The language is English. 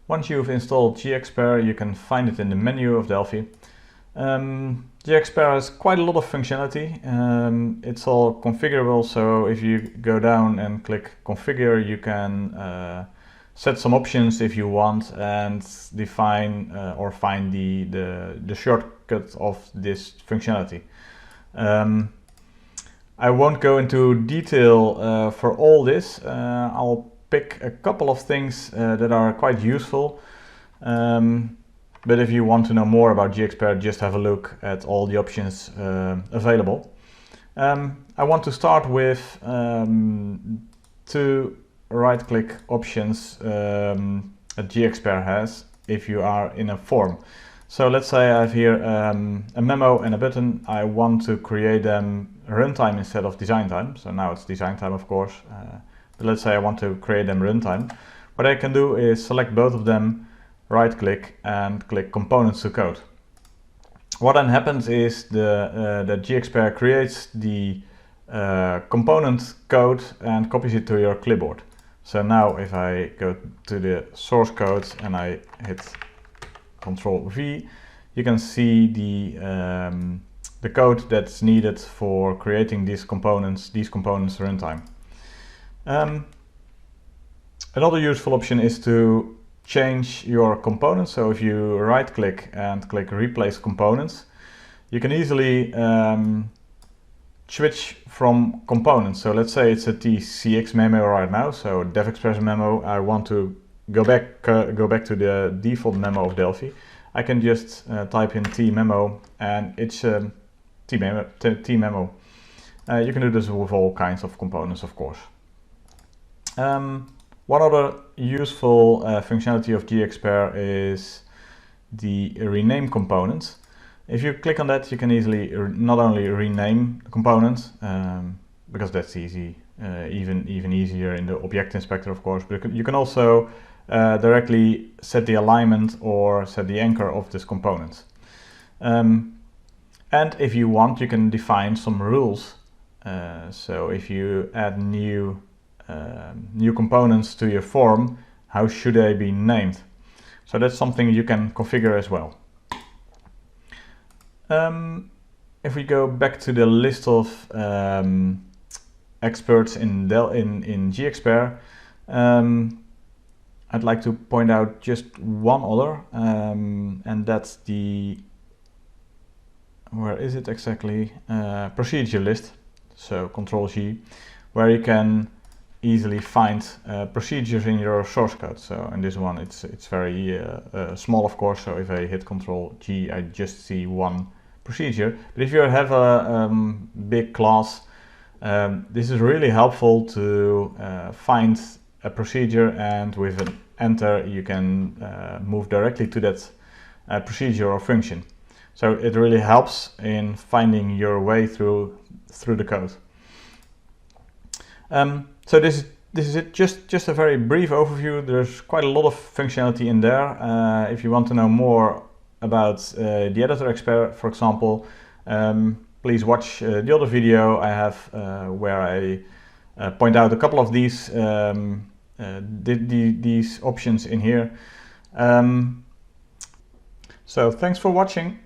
Once you've installed GExpert, you can find it in the menu of Delphi. GExpert has quite a lot of functionality. It's all configurable, so if you go down and click configure, you can set some options if you want and define or find the shortcut of this functionality. I won't go into detail for all this. I'll pick a couple of things that are quite useful. But if you want to know more about GExpert, just have a look at all the options available. I want to start with two right-click options that GExpert has if you are in a form. So let's say I have here a memo and a button. I want to create them runtime instead of design time. So now it's design time, of course. But let's say I want to create them runtime. What I can do is select both of them, right-click, and click Components to Code. What then happens is that GExpert creates the component code and copies it to your clipboard. So now if I go to the source code and I hit Ctrl V, you can see the code that's needed for creating these components runtime. Another useful option is to change your components. So if you right click and click replace components, you can easily switch from components. So let's say it's a TCX memo right now, so DevExpress memo. I want to go back to the default memo of Delphi. I can just type in T memo and it's T memo. You can do this with all kinds of components, of course. One other useful functionality of GExpert is the rename components. If you click on that, you can easily not only rename components, because that's easy, even easier in the object inspector, of course, but you can also directly set the alignment or set the anchor of this component. And if you want, you can define some rules. So if you add new components to your form, how should they be named? So that's something you can configure as well. If we go back to the list of experts in GExpert, I'd like to point out just one other, and that's the, where is it exactly? Procedure list. So Ctrl G, where you can easily find procedures in your source code. So in this one, it's very small, of course. So if I hit Ctrl G, I just see one procedure. But if you have a big class, this is really helpful to find a procedure, and with an enter you can move directly to that procedure or function. So it really helps in finding your way through the code. So this is it. Just a very brief overview. There's quite a lot of functionality in there. If you want to know more about the editor expert, for example, please watch the other video I have where I point out a couple of these options in here. So thanks for watching.